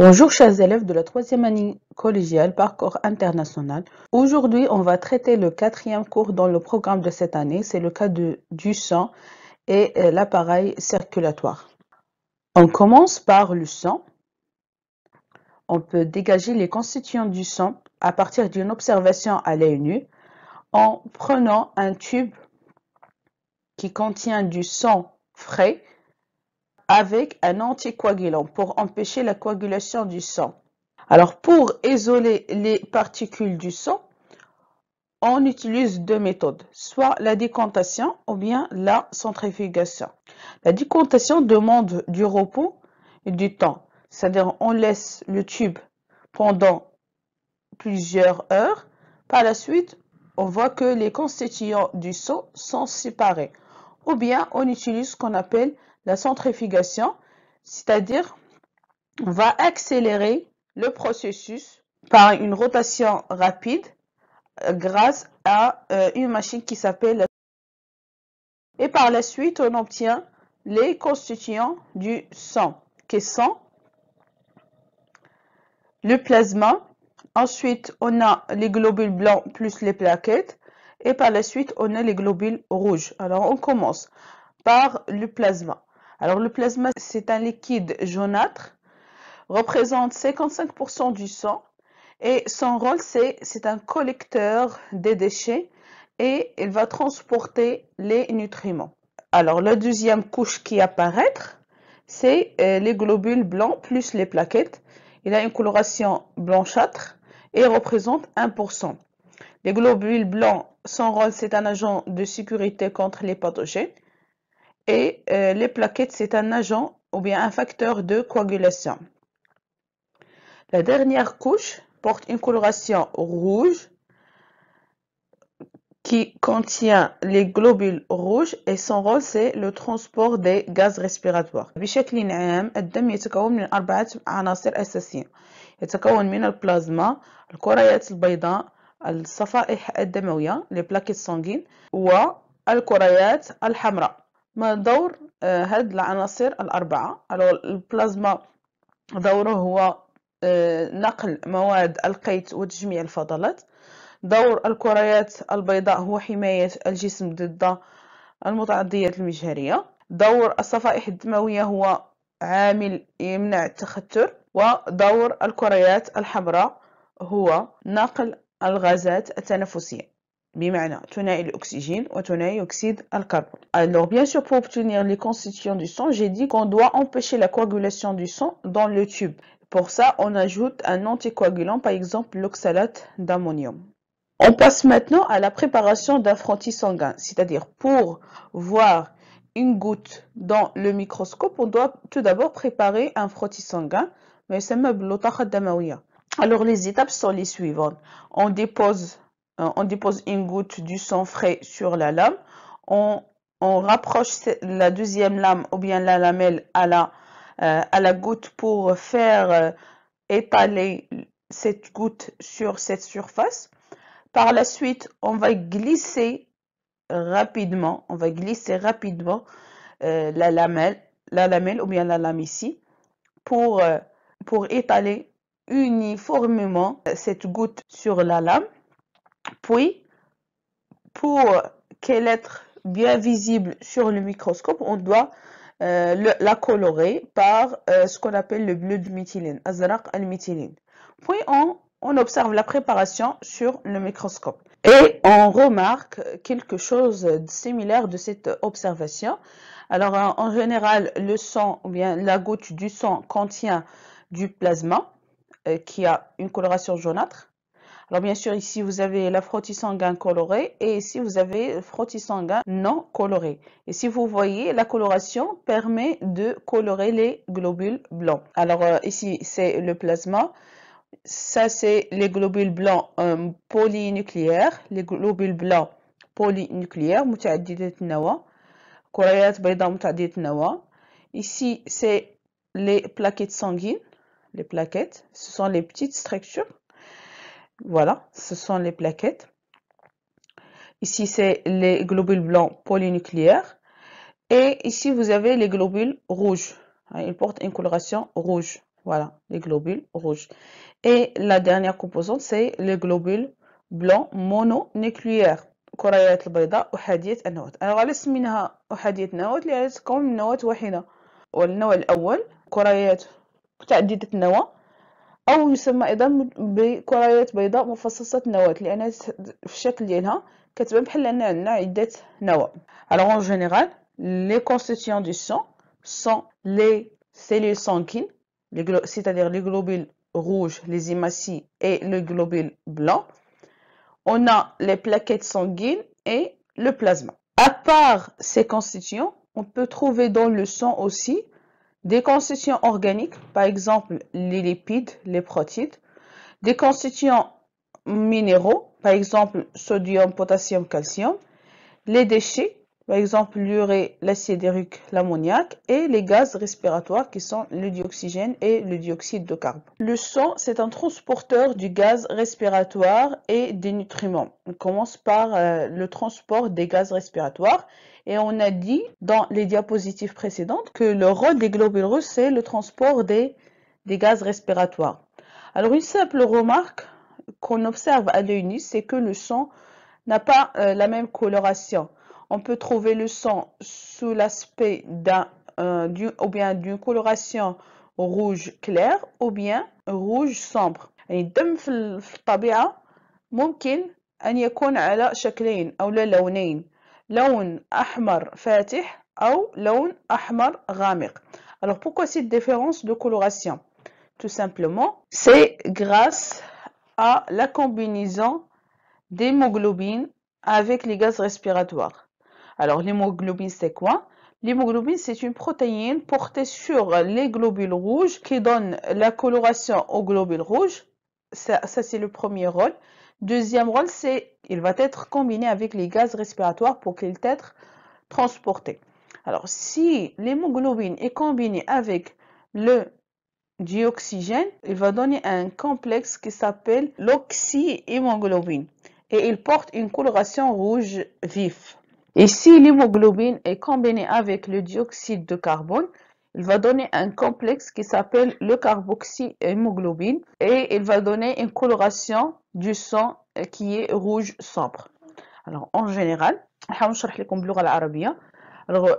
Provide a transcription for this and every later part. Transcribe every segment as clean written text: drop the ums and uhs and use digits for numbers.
Bonjour chers élèves de la troisième année collégiale Parcours International. Aujourd'hui, on va traiter le quatrième cours dans le programme de cette année. C'est le cas du sang et l'appareil circulatoire. On commence par le sang. On peut dégager les constituants du sang à partir d'une observation à l'œil nu en prenant un tube qui contient du sang frais avec un anticoagulant pour empêcher la coagulation du sang. Alors, pour isoler les particules du sang, on utilise deux méthodes, soit la décantation ou bien la centrifugation. La décantation demande du repos et du temps, c'est-à-dire on laisse le tube pendant plusieurs heures. Par la suite, on voit que les constituants du sang sont séparés. Ou bien on utilise ce qu'on appelle la centrifugation, c'est-à-dire on va accélérer le processus par une rotation rapide grâce à une machine qui s'appelle et par la suite on obtient les constituants du sang qui sont le plasma, ensuite on a les globules blancs plus les plaquettes et par la suite on a les globules rouges. Alors on commence par le plasma. Alors le plasma c'est un liquide jaunâtre, représente 55% du sang et son rôle c'est un collecteur des déchets et il va transporter les nutriments. Alors la deuxième couche qui apparaît, c'est les globules blancs plus les plaquettes. Il a une coloration blanchâtre et représente 1%. Les globules blancs, son rôle c'est un agent de sécurité contre les pathogènes et les plaquettes c'est un agent ou bien un facteur de coagulation. La dernière couche porte une coloration rouge qui contient les globules rouges et son rôle c'est le transport des gaz respiratoires. بشكل عام الدم يتكون من 4 عناصر أساسية. يتكون من البلازما، الكريات البيضاء، الصفائح الدموية les plaquettes sanguines والكريات الحمراء. ما دور هاد العناصر الأربعة؟ البلازما دوره هو نقل مواد القيت وتجميع الفضلات. دور الكريات البيضاء هو حماية الجسم ضد المتعديات المجهرية. دور الصفائح الدموية هو عامل يمنع التختر. ودور الكريات الحمراء هو نقل الغازات التنفسية بمعنى ثنائي الأكسجين وثنائي أكسيد الكربون. Alors bien sûr pour obtenir les constituants du sang, j'ai dit qu'on doit empêcher la coagulation du sang dans le tube. Pour ça, on ajoute un anticoagulant, par exemple l'oxalate d'ammonium. On passe maintenant à la préparation d'un frottis sanguin, c'est-à-dire pour voir une goutte dans le microscope, on doit tout d'abord préparer un frottis sanguin, mais c'est alors les étapes sont les suivantes. On dépose une goutte du sang frais sur la lame, on rapproche la deuxième lame ou bien la lamelle à la goutte pour faire étaler cette goutte sur cette surface. Par la suite, on va glisser rapidement la lamelle ou bien la lame ici pour étaler uniformément cette goutte sur la lame. Puis, pour qu'elle soit bien visible sur le microscope, on doit la colorer par ce qu'on appelle le bleu de méthylène, azraq al-méthylène. Puis on observe la préparation sur le microscope. Et on remarque quelque chose de similaire de cette observation. Alors en général, le sang ou bien la goutte du sang contient du plasma qui a une coloration jaunâtre. Alors bien sûr, ici vous avez la frottis sanguin coloré et ici vous avez le frottis sanguin non coloré. Et si vous voyez, la coloration permet de colorer les globules blancs. Alors ici c'est le plasma, ça c'est les globules blancs polynucléaires, les globules blancs polynucléaires متعددة النواة، كريات بيضاء متعددة النواة. Ici c'est les plaquettes sanguines, les plaquettes, ce sont les petites structures. Voilà, ce sont les plaquettes. Ici, c'est les globules blancs polynucléaires. Et ici, vous avez les globules rouges. Ils portent une coloration rouge. Voilà, les globules rouges. Et la dernière composante, c'est les globules blancs mononucléaires. كريات البيضاء أحادية النواة. Alors علاش سميناها أحادية النواة؟ لأنها تتكون من نواة واحدة. والنوع الأول كريات متعددة النواة، أو يسمى أيضا بكريات بيضاء مفصصة النواة، لأنها في الشكل ديالها كتبان بحال أن عندنا عدة نواة. Alors en général, les constituants du sang sont les cellules sanguines, c'est-à-dire les globules rouges, les hématies et le globule blanc. On a les plaquettes sanguines et le plasma. À part ces constituants, on peut trouver dans le sang aussi des constituants organiques, par exemple les lipides, les protides, des constituants minéraux, par exemple sodium, potassium, calcium, les déchets, par exemple l'urée, l'acide urique, l'ammoniac, et les gaz respiratoires qui sont le dioxygène et le dioxyde de carbone. Le sang, c'est un transporteur du gaz respiratoire et des nutriments. On commence par le transport des gaz respiratoires, et on a dit dans les diapositives précédentes que le rôle des globules rouges, c'est le transport des gaz respiratoires. Alors une simple remarque qu'on observe à l'œil nu, c'est que le sang n'a pas la même coloration. On peut trouver le sang sous l'aspect ou bien d'une coloration rouge clair ou bien rouge sombre. يعني الدم في الطبيعة ممكن أن يكون على شكلين أو لونين، لون أحمر فاتح أو لون أحمر غامق. Alors pourquoi cette différence de coloration? Tout simplement, c'est grâce à la combinaison d'hémoglobine avec les gaz respiratoires. Alors l'hémoglobine c'est quoi? L'hémoglobine c'est une protéine portée sur les globules rouges qui donne la coloration aux globules rouges. Ça c'est le premier rôle. Deuxième rôle, c'est il va être combiné avec les gaz respiratoires pour qu'il être transporté. Alors si l'hémoglobine est combinée avec le dioxygène, il va donner un complexe qui s'appelle l'oxyhémoglobine et il porte une coloration rouge vif. Et si l'hémoglobine est combinée avec le dioxyde de carbone, il va donner un complexe qui s'appelle le carboxyhémoglobine et il va donner une coloration du sang qui est rouge sombre. Alors en général, هنشرح لكم باللغة العربية. Alors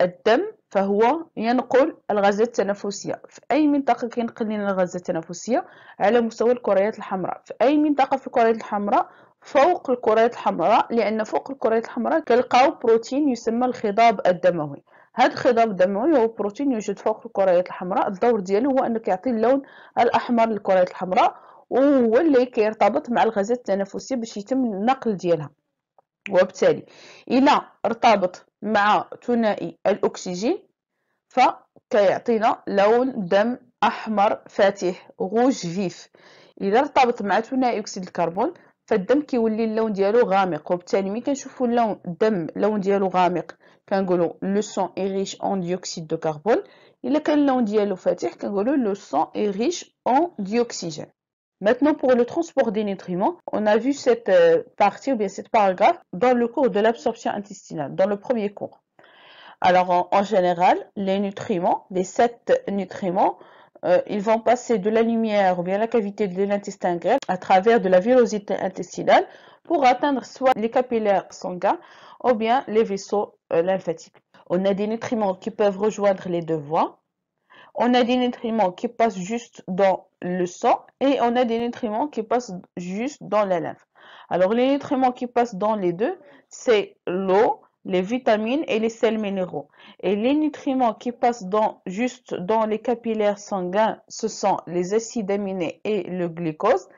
الدم فهو ينقل الغازات التنفسية. في أي منطقة كينقل لنا الغازات التنفسية؟ على مستوى الكريات الحمراء. في أي منطقة في الكريات الحمراء؟ فوق الكريات الحمراء، لأن فوق الكريات الحمراء كنلقاو بروتين يسمى الخضاب الدموي. هذا الخضاب الدموي هو بروتين يوجد فوق الكريات الحمراء. الدور ديالو هو أنه كيعطي اللون الأحمر للكريات الحمراء، وهو اللي كيرتبط مع الغازات التنفسية باش يتم النقل ديالها. وبالتالي إلى ارتبط مع ثنائي الأكسجين فكيعطينا لون دم أحمر فاتح روج فيف. إذا ارتبط مع ثنائي أكسيد الكربون فالدم كيولي اللون ديالو غامق، وبالتالي ملي كنشوفوا اللون الدم اللون ديالو غامق كنقولوا لو سون اي ريش اون ديوكسيد دو كربون. إلا كان اللون ديالو فاتح كنقولوا لو سون اي ريش اون ديوكسيجين. Maintenant, pour le transport des nutriments, on a vu cette partie ou bien cette paragraphe dans le cours de l'absorption intestinale, dans le premier cours. Alors, en général, les nutriments, les 7 nutriments, ils vont passer de la lumière ou bien la cavité de l'intestin grêle à travers de la villosité intestinale pour atteindre soit les capillaires sanguins ou bien les vaisseaux lymphatiques. On a des nutriments qui peuvent rejoindre les deux voies. On a des nutriments qui passent juste dans le sang et on a des nutriments qui passent juste dans la lymphe. Alors les nutriments qui passent dans les deux, c'est l'eau, les vitamines et les sels minéraux. Et les nutriments qui passent juste dans les capillaires sanguins, ce sont les acides aminés et le glucose.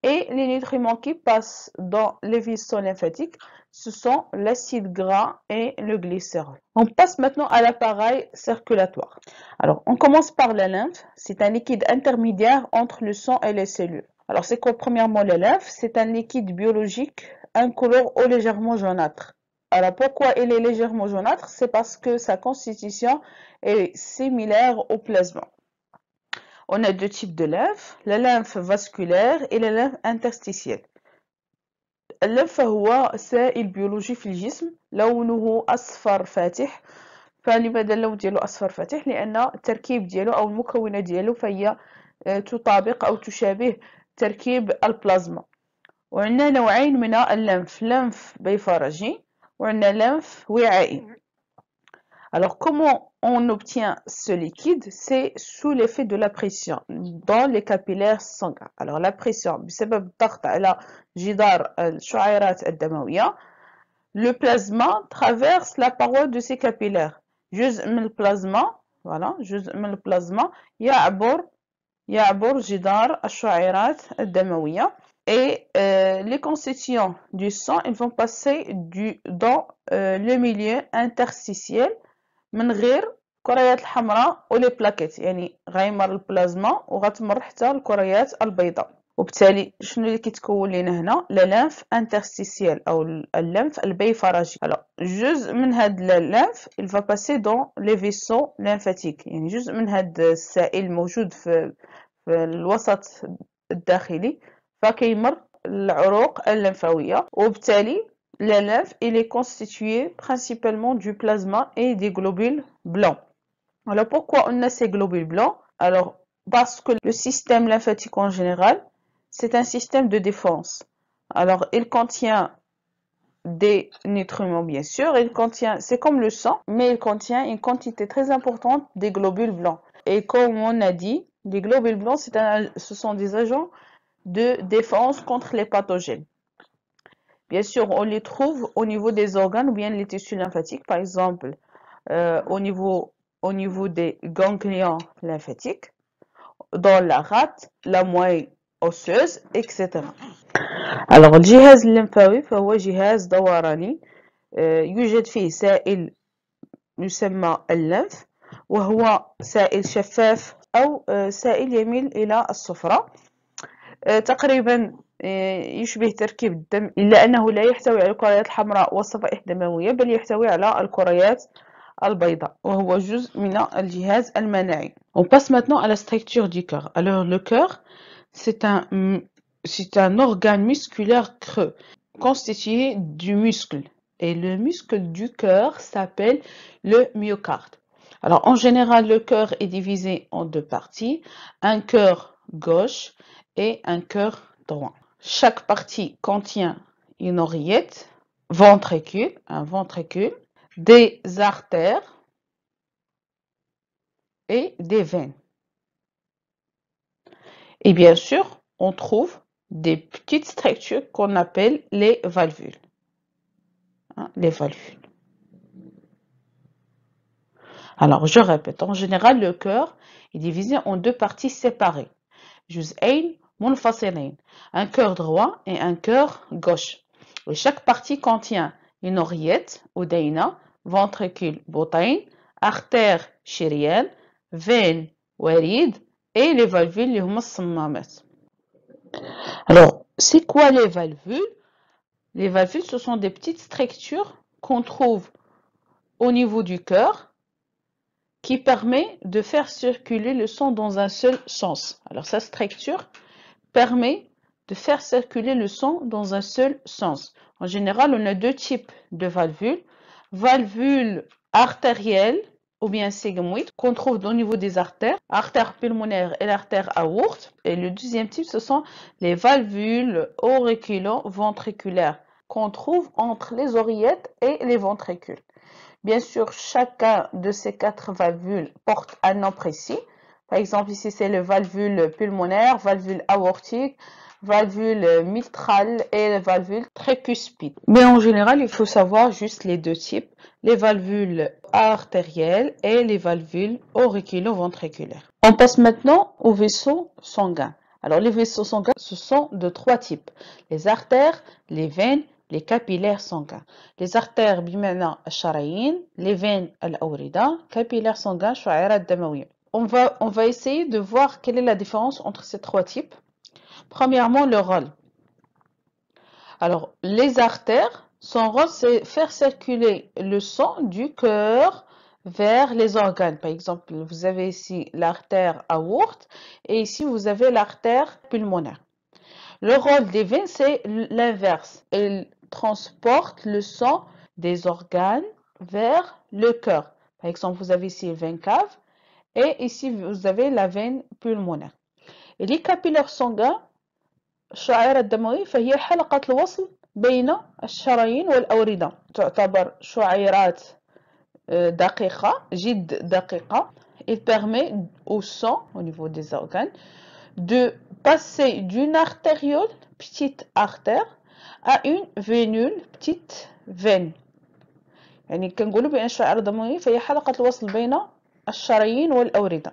Et les nutriments qui passent dans les vaisseaux lymphatiques, ce sont l'acide gras et le glycérol. On passe maintenant à l'appareil circulatoire. Alors, on commence par la lymphe. C'est un liquide intermédiaire entre le sang et les cellules. Alors, c'est quoi premièrement la lymphe? C'est un liquide biologique incolore ou légèrement jaunâtre. Alors, pourquoi il est légèrement jaunâtre? C'est parce que sa constitution est similaire au plasma. On a deux types de lymphe, la lymphe vasculaire et la lymphe interstitielle. الليمف هو سائل بيولوجي في الجسم، لونه أصفر فاتح، فلماذا اللون ديالو أصفر فاتح؟ لأن التركيب ديالو أو المكونات ديالو فهي تطابق أو تشابه تركيب البلازما. وعندنا نوعين من اللمف، لمف بيفرجي وعندنا لمف وعائي. Alors, comment on obtient ce liquide? C'est sous l'effet de la pression dans les capillaires sanguins. Alors, la pression, بسبب الضغط على جدار الشعيرات الدموية، le plasma traverse la paroi de ces capillaires. جزء من البلازما، voilà، جزء من البلازما يعبر جدار الشعيرات الدموية. Et les constituants du sang, ils vont passer dans le milieu interstitiel من غير الكريات الحمراء ولي بلاكيت، يعني غيمر البلازما وغتمر حتى الكريات البيضاء. وبالتالي شنو اللي كيتكون لنا هنا؟ للمف انترستيسيال او اللمف البيفرجي. جزء من هاد اللمف il va passer dans les vaisseaux lymphatiques، يعني جزء من هاد السائل الموجود في الوسط الداخلي فكيمر العروق اللمفاوية. وبالتالي la lymphe, il est constitué principalement du plasma et des globules blancs. Alors pourquoi on a ces globules blancs? Alors parce que le système lymphatique en général, c'est un système de défense. Alors il contient des nutriments bien sûr, c'est comme le sang, mais il contient une quantité très importante des globules blancs. Et comme on a dit, les globules blancs, ce sont des agents de défense contre les pathogènes. Bien sûr, on les trouve au niveau des organes ou bien les tissus lymphatiques, par exemple au niveau des ganglions lymphatiques, dans la rate, la moelle osseuse, etc. Alors, الجهاز الليمفاوي فهو جهاز دوراني يوجد فيه سائل يسمى الليمف، وهو سائل شفاف أو سائل يميل إلى الصفرة، تقريبا يشبه تركيب الدم، إلا أنه لا يحتوي على الكريات الحمراء والصفائح الدموية، بل يحتوي على الكريات البيضاء، وهو جزء من الجهاز المناعي. On passe maintenant à la structure du cœur. Alors le cœur, c'est un organe musculaire creux constitué du muscle, et le muscle du cœur s'appelle le myocarde. Alors en général, le cœur est divisé en deux parties, un cœur gauche et un cœur droit. Chaque partie contient une oreillette, un ventricule, des artères et des veines. Et bien sûr, on trouve des petites structures qu'on appelle les valvules. Les valvules. Alors, je répète, en général, le cœur est divisé en deux parties séparées. جزئين منفصلين, un cœur droit et un cœur gauche. Et chaque partie contient une oreillette, أذينة, ventricule, بطين, artère, شريان, veine, وريد, et les valvules اللي هما الصمامات. Alors, c'est quoi les valvules? Les valvules, ce sont des petites structures qu'on trouve au niveau du cœur qui permet de faire circuler le sang dans un seul sens. Alors, sa structure permet de faire circuler le sang dans un seul sens. En général, on a deux types de valvules. Valvules artérielles ou bien sigmoïdes qu'on trouve au niveau des artères, artère pulmonaire et l'artère aorte. Et le deuxième type, ce sont les valvules auriculo-ventriculaires qu'on trouve entre les oreillettes et les ventricules. Bien sûr, chacun de ces quatre valvules porte un nom précis. Par exemple, ici, c'est le valvule pulmonaire, valvule aortique, valvule mitrale et la valvule tricuspide. Mais en général, il faut savoir juste les deux types, les valvules artérielles et les valvules auriculo-ventriculaires. On passe maintenant aux vaisseaux sanguins. Alors, les vaisseaux sanguins, ce sont de trois types, les artères, les veines, les capillaires sanguins. Les artères بمعنى الشرايين, les veines الأوردة, capillaires sanguins شعيرات دموية. On va essayer de voir quelle est la différence entre ces trois types. Premièrement, le rôle. Alors, les artères, son rôle, c'est faire circuler le sang du cœur vers les organes. Par exemple, vous avez ici l'artère aorte et ici, vous avez l'artère pulmonaire. Le rôle des veines, c'est l'inverse. Elles transportent le sang des organes vers le cœur. Par exemple, vous avez ici la veine cave et ici vous avez la veine pulmonaire. Et les capillaires sanguins الشعيرة الدموية فهي حلقة الوصل بين الشرايين والأوردة، تعتبر شعيرات دقيقة جد دقيقة. Il permet au sang, au niveau des organes, de passer d'une artériole, petite artère, à une vénule, petite veine. يعني كنقولوا بأن الشعيرة الدموية فهي حلقة الوصل بين الشرايين والأوردة.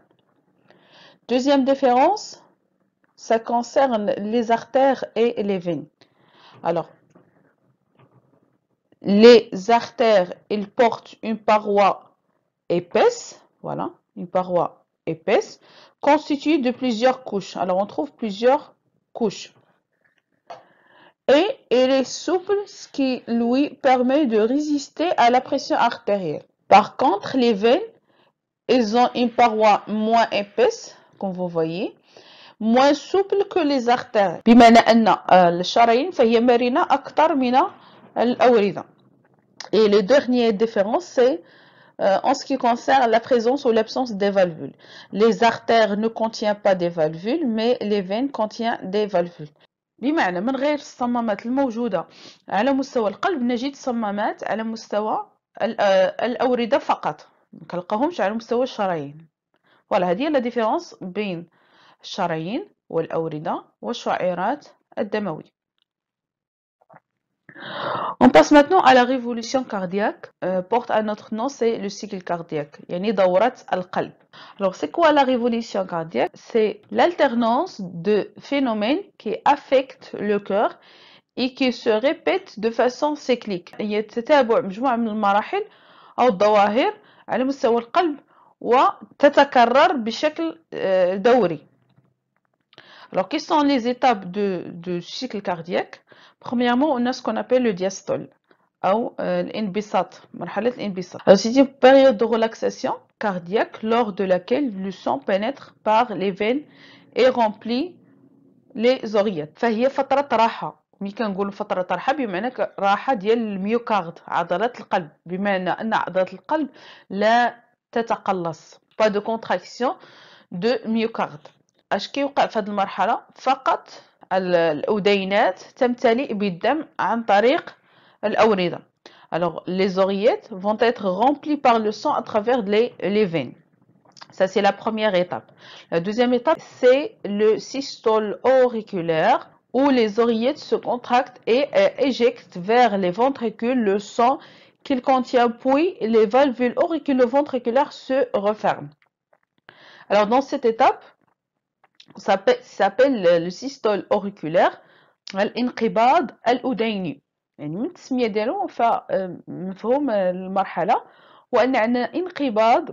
Deuxième différence, ça concerne les artères et les veines. Alors, les artères, ils portent une paroi épaisse, voilà, une paroi épaisse, constituée de plusieurs couches. Alors, on trouve plusieurs couches. Et il est souple, ce qui lui permet de résister à la pression artérielle. Par contre, les veines, elles ont une paroi moins épaisse, comme vous voyez, moins souple que les artères. بمعنى أن الشرايين فهي مرنة أكثر من الأوردة. Et le dernier différence, c'est en ce qui concerne la présence ou l'absence des valvules. Les artères ne contiennent pas des valvules, mais les veines contiennent des valvules. بمعنى من غير الصمامات الموجودة على مستوى القلب نجد صمامات على مستوى الأوردة فقط، ما كنلقاهمش على مستوى الشرايين. فوالا هذه هي لا ديفيرونس بين الشرايين والأوردة والشعيرات الدموية. On passe maintenant à la révolution cardiaque. Porte un autre nom, c'est le cycle cardiaque. يعني دورة القلب. Alors, c'est quoi la révolution cardiaque? C'est l'alternance de phénomènes qui affectent le cœur et qui se répètent de façon cyclique. هي تتابع مجموعة من المراحل أو الظواهر على مستوى القلب وتتكرر بشكل دوري. Alors, quelles sont les étapes du cycle cardiaque? Premièrement, on a ce qu'on appelle le diastole ou l'inbisat, مرحلة الانبساط. Alors, c'est une période de relaxation cardiaque lors de laquelle le sang pénètre par les veines et remplit les oreillettes. فهي فترة راحة. ملي كنقولوا فترة راحة بمعنى راحة ديال الميوكارد، عضلات القلب، بمعنى أن عضلات القلب لا تتقلص. Pas de contraction de myocarde. اش كيوقع في هذه المرحله؟ فقط الأذينات تمتلئ بالدم عن طريق الأوردة. Alors les oreillettes vont être remplies par le sang à travers les veines. Ça c'est la première étape. La deuxième étape c'est le systole auriculaire où les oreillettes se contractent et éjectent vers les ventricules le sang qu'il contient, puis les valvules auriculo-ventriculaires se referment. Alors dans cette étape, ça s'appelle le systole auriculaire الانقباض الأذيني. يعني من التسمية ديالو فمفهوم المرحلة هو أن عندنا انقباض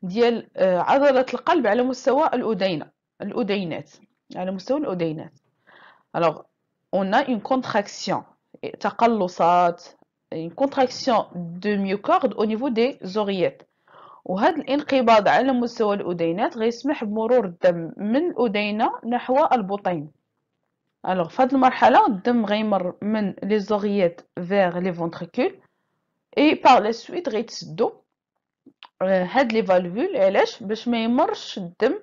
ديال عضلة القلب على مستوى الأذينات على مستوى الأذينات. Alors on a une contraction تقلصات une contraction de myocarde au niveau des oreillettes. وهذا الانقباض على مستوى الأذينات غيسمح بمرور الدم من الأذينة نحو البطين. Alors في هذه المرحلة الدم غيمر من les oreillettes vers les ventricules et par la suite غيتسدو هاد les valvules. علاش؟ باش ما يمرش الدم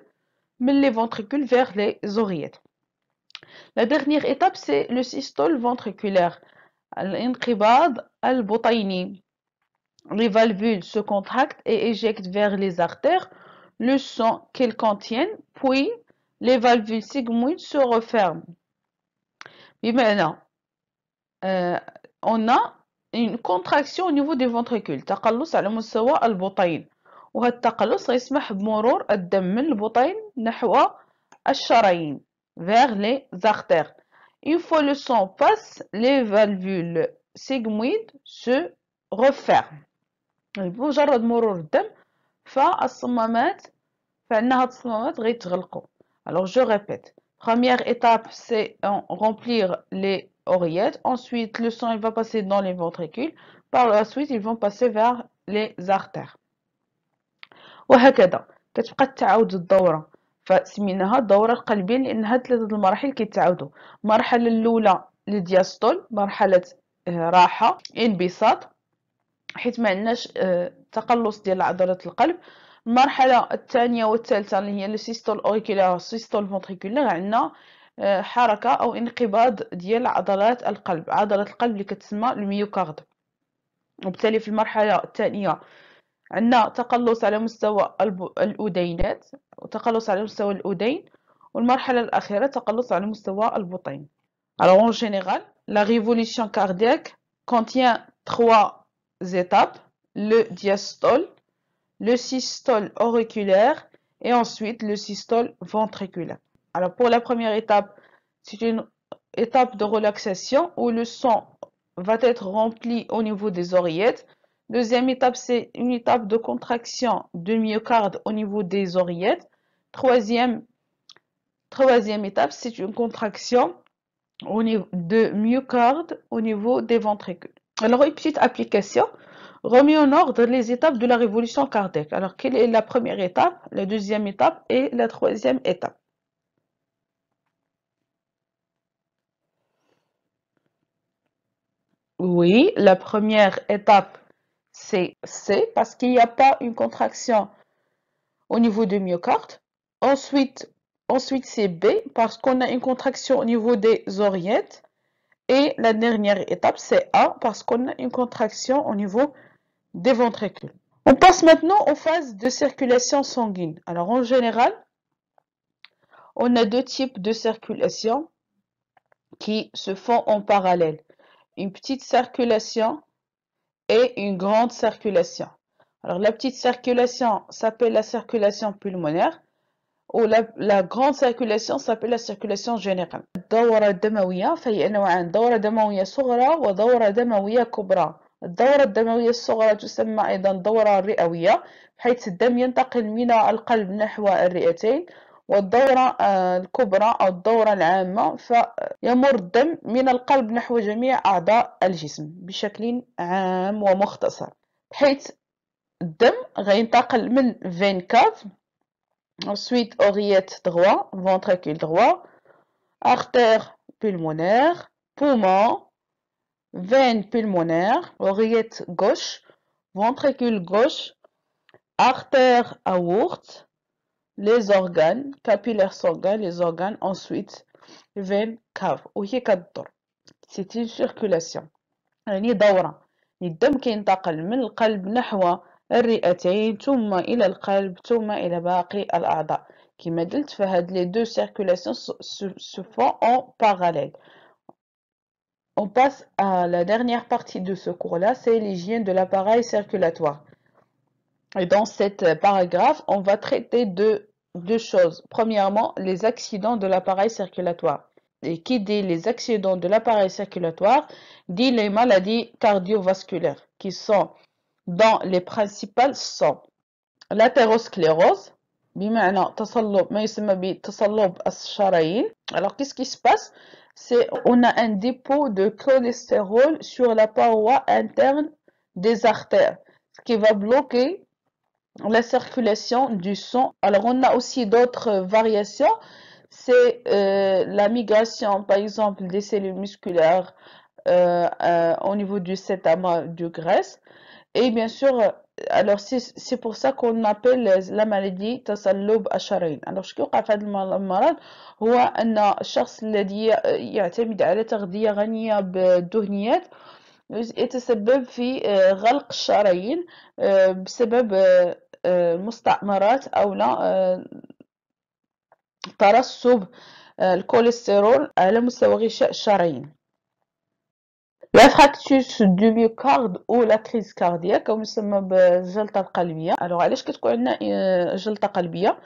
من les ventricules vers les oreillettes. La dernière étape c'est le systole ventriculaire الانقباض البطيني. Les valvules se contractent et éjectent vers les artères le sang qu'elles contiennent, puis les valvules sigmoïdes se referment. بمعنى on a une contraction au niveau des ventricules، تقلص على مستوى البطين، وهذا التقلص يسمح بمرور الدم من البطين نحو الشرايين vers les artères. Une fois le sang passe, les valvules sigmoïdes se referment. بمجرد مرور الدم فالصمامات فعندنا هاد الصمامات غيتغلقوا. Alors je répète. Première étape c'est remplir les oreillettes. Ensuite le sang il va passer dans les ventricules. Par la suite ils vont passer vers les artères. وهكذا كتبقى تعاود الدورة. فسميناها الدورة القلبية لأن هاد ثلاثة المراحل كيتعاودوا. المرحلة الأولى الدياستول، مرحلة راحة انبساط. حيت ما عندناش تقلص ديال عضلات القلب. المرحله الثانيه والثالثه اللي هي لو سيستول اوريكولار سيستول فونتريكولار عندنا حركه او انقباض ديال عضلات القلب، عضله القلب اللي كتسمى الميوكارد. وبالتالي في المرحله الثانيه عندنا تقلص على مستوى الأذينات وتقلص على مستوى الأذين، والمرحلة الأخيرة تقلص على مستوى البطين. Alors en général, la révolution cardiaque contient 3 étapes, le diastole, le systole auriculaire et ensuite le systole ventriculaire. Alors pour la première étape, c'est une étape de relaxation où le sang va être rempli au niveau des oreillettes. Deuxième étape, c'est une étape de contraction de myocarde au niveau des oreillettes. Troisième étape, c'est une contraction au niveau de myocarde au niveau des ventricules. Alors, une petite application remet en ordre les étapes de la révolution cardiaque. Alors, quelle est la première étape, la deuxième étape et la troisième étape? Oui, la première étape, c'est C, parce qu'il n'y a pas une contraction au niveau du myocarde. Ensuite c'est B, parce qu'on a une contraction au niveau des oreillettes. Et la dernière étape, c'est A, parce qu'on a une contraction au niveau des ventricules. On passe maintenant aux phases de circulation sanguine. Alors, en général, on a deux types de circulation qui se font en parallèle. Une petite circulation et une grande circulation. Alors, la petite circulation s'appelle la circulation pulmonaire ou la grande circulation s'appelle la circulation générale. الدورة الدموية فهي نوعان، دورة دموية صغرى ودورة دموية كبرى. الدورة الدموية الصغرى تسمى أيضا دورة رئوية، حيث الدم ينتقل من القلب نحو الرئتين، والدورة الكبرى أو الدورة العامة فيمر الدم من القلب نحو جميع أعضاء الجسم بشكل عام ومختصر، بحيث الدم غينتقل من فين كاف، ensuite oreillette droit, ventricule droit, artère pulmonaire, poumon, veine pulmonaire, oreillette gauche, ventricule gauche, artère aorte, les organes, capillaires sanguins, les organes, ensuite veine cave. وهي كتدور. C'est une circulation. يعني دورة. الدم كينتقل من القلب نحو الرئتين ثم إلى القلب ثم إلى باقي الأعضاء. كما قلت فهاد les deux circulations se font en parallèle. On passe à la dernière partie de ce cours-là, c'est l'hygiène de l'appareil circulatoire. Et dans cette paragraphe, on va traiter de deux choses. Premièrement, les accidents de l'appareil circulatoire. Et qui dit les accidents de l'appareil circulatoire, dit les maladies cardiovasculaires, qui sont dans les principales sont l'athérosclérose, بمعنى تصلب ما يسمى بتصلب الشرايين. Alors qu'est-ce qui se passe? C'est on a un dépôt de cholestérol sur la paroi interne des artères, ce qui va bloquer la circulation du sang. Alors on a aussi d'autres variations, c'est la migration par exemple des cellules musculaires au niveau du cétama de graisse. Et bien sûr, alors c'est pour ça qu'on appelle la maladie تصلب الشرايين. alors شكي وقع في هذا المرض هو أن الشخص الذي يعتمد على تغذية غنية بالدهنيات يتسبب في غلق الشرايين بسبب مستعمرات أو لا ترسب الكوليسترول على مستوى غشاء الشرايين. l'infarctus du myocarde ou la crise cardiaque أو يسمى بالجلطة القلبية. alors علاش كتكون عندنا جلطة قلبية؟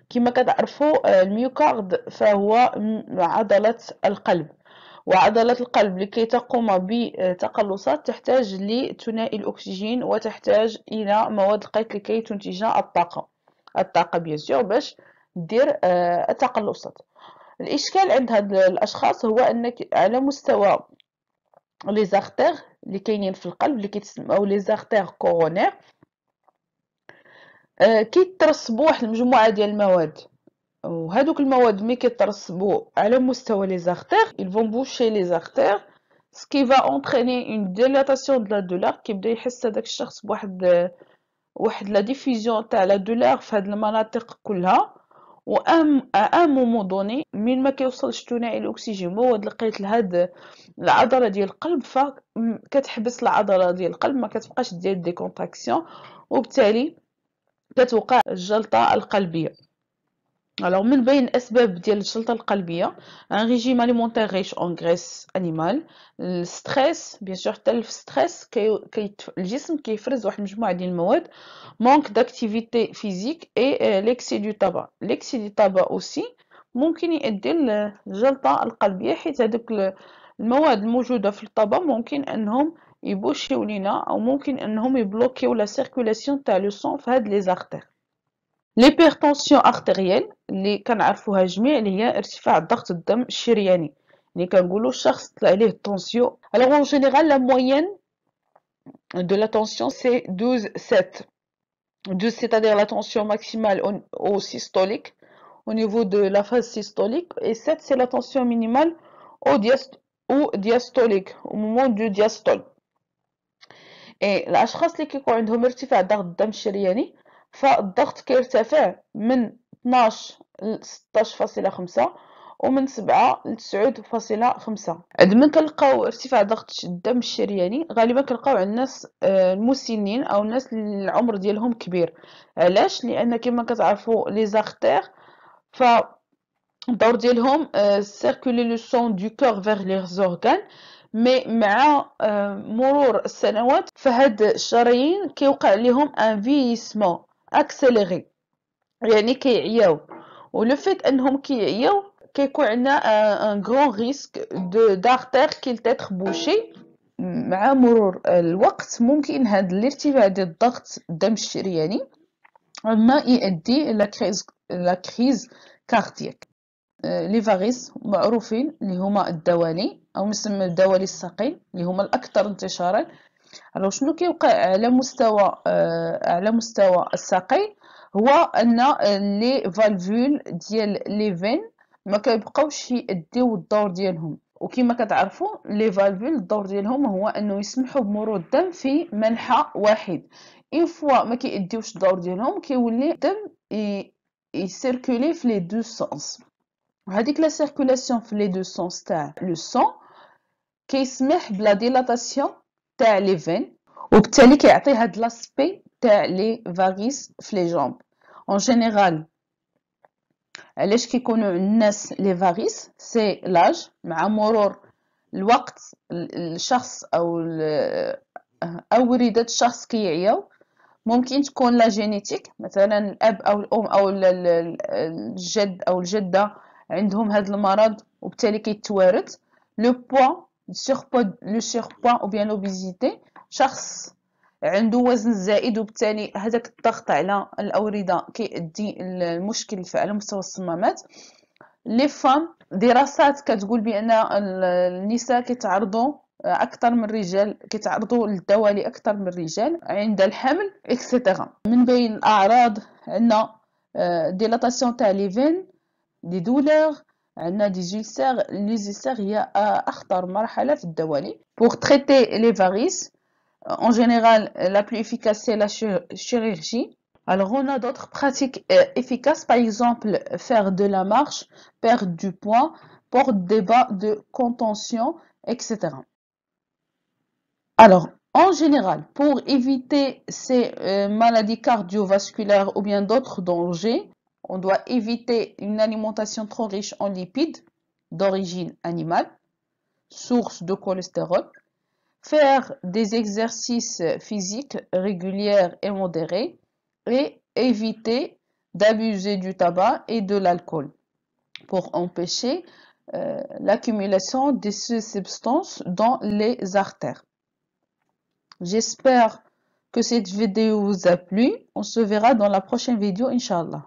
كما كتعرفوا الميوكارد فهو عضلة القلب، وعضلة القلب لكي تقوم بتقلصات تحتاج لثنائي الأكسجين وتحتاج إلى مواد القيت لكي تنتج الطاقة بيان سور باش دير التقلصات. الإشكال عند هاد الأشخاص هو أنك على مستوى لي زارتير اللي كاينين في القلب اللي كيتسموا لي زارتير كورونير كيترسبوا واحد المجموعه ديال المواد، وهذوك المواد ملي كيترسبوا على مستوى لي زارتير ils vont boucher les artères ce qui va entraîner une dilatation de la douleur كيبدا يحس هذاك الشخص بواحد لا ديفيزيون تاع لا دولار في هاد المناطق كلها. و ان مومون دوني من ما كيوصلش ثنائي الاكسجين مواد لقيت لهاد العضله ديال القلب فكتحبس العضله ديال القلب ما كتبقاش دير دي كونتراكسيون وبالتالي كتوقع الجلطه القلبيه. Alors, من بين الأسباب ديال الجلطة القلبية un régime alimentaire riche en graisse animale, الستريس بيان سور حتى الستريس الجسم كيفرز واحد المجموعة ديال المواد manque d'activité physique et l'excès du tabac. l'excès du tabac aussi ممكن يؤدي للجلطة القلبية حيت هذوك المواد الموجودة في الطبق ممكن أنهم يبوشيو لينا أو ممكن أنهم يبلوكيو لا سيركولاسيون تاع لو سون في هاد لي زارتير. l'hypertension artérielle اللي كنعرفوها جميع اللي هي ارتفاع ضغط الدم الشرياني اللي كنقولوا الشخص طلع عليه الطونسيون. alors en général la moyenne de la tension c'est 12/7. 12 c'est-à-dire la tension maximale au systolique au niveau de la phase systolique et 7 c'est la tension minimale au diastolique au moment du diastole. et الاشخاص اللي كيكون عندهم ارتفاع ضغط الدم الشرياني فالضغط كيرتفع من 12 ل 16.5 ومن 7 ل 9.5. عندما كنلقاو ارتفاع ضغط الدم الشرياني غالبا كنلقاو عند الناس المسنين او الناس اللي العمر ديالهم كبير. علاش؟ لان كما كتعرفوا لي زارتير ف الدور ديالهم سيركولي لو سون دو كور فيغ لي زورغان مي مع مرور السنوات فهاد الشرايين كيوقع لهم ان فييسمون اكسيليري يعني كيعياو ولو فيت انهم كيعياو كيكون عندنا ان غران ريسك دارتير كيل تيتر بوشي. مع مرور الوقت ممكن هاد الارتفاع ديال الضغط الدم الشرياني ما يؤدي الى لا كريز كاردياك. لي فاريس معروفين اللي هما الدوالي او مسمى الدوالي الساقين اللي هما الاكثر انتشارا. الو شنو كيوقع على مستوى الساقين هو ان لي فالفول ديال لي فين ما كيبقاوش يديو الدور ديالهم وكما كتعرفوا لي فالفول الدور ديالهم هو انه يسمحوا بمرور الدم في منحى واحد. اون فوا ما كيديوش الدور ديالهم كيولي الدم يسيركولي في لي دو سونس وهذيك لا سيركولاسيون في لي دو سونس تاع لو سون كيسمح بلا ديلاتاسيون تاع لي فين وبالتالي كيعطي هاد لاسبي تاع لي فاريس في لي جامب. اون جينيرال علاش كيكونوا الناس لي فاريس سي لاج مع مرور الوقت الشخص او وليدات الشخص كيعياو ممكن تكون لا جينيتيك مثلا الاب او الام او الجد او الجده عندهم هذا المرض وبالتالي كيتوارث. لو بوا لو سيربوا او بيان لوبيزيتي شخص عنده وزن زائد وبالتالي هذاك الضغط على الاورده كيؤدي المشكل على مستوى الصمامات. لي فام دراسات كتقول بان النساء كيتعرضوا اكثر من الرجال كيتعرضوا للدوالي اكثر من الرجال عند الحمل اكسيتيرا. من بين الاعراض عندنا ديلاتاسيون تاع لي فين دي دولور عندنا دي زولسير. لي زولسير هي اخطر مرحله في الدوالي. pour traiter les varices en général la plus efficace c'est la chirurgie. Alors on a d'autres pratiques efficaces, par exemple faire de la marche, perdre du poids, port des bas de contention, etc. Alors en général pour éviter ces maladies cardiovasculaires ou bien d'autres dangers on doit éviter une alimentation trop riche en lipides d'origine animale, source de cholestérol, faire des exercices physiques réguliers et modérés et éviter d'abuser du tabac et de l'alcool pour empêcher l'accumulation de ces substances dans les artères. J'espère que cette vidéo vous a plu. On se verra dans la prochaine vidéo, Inch'Allah.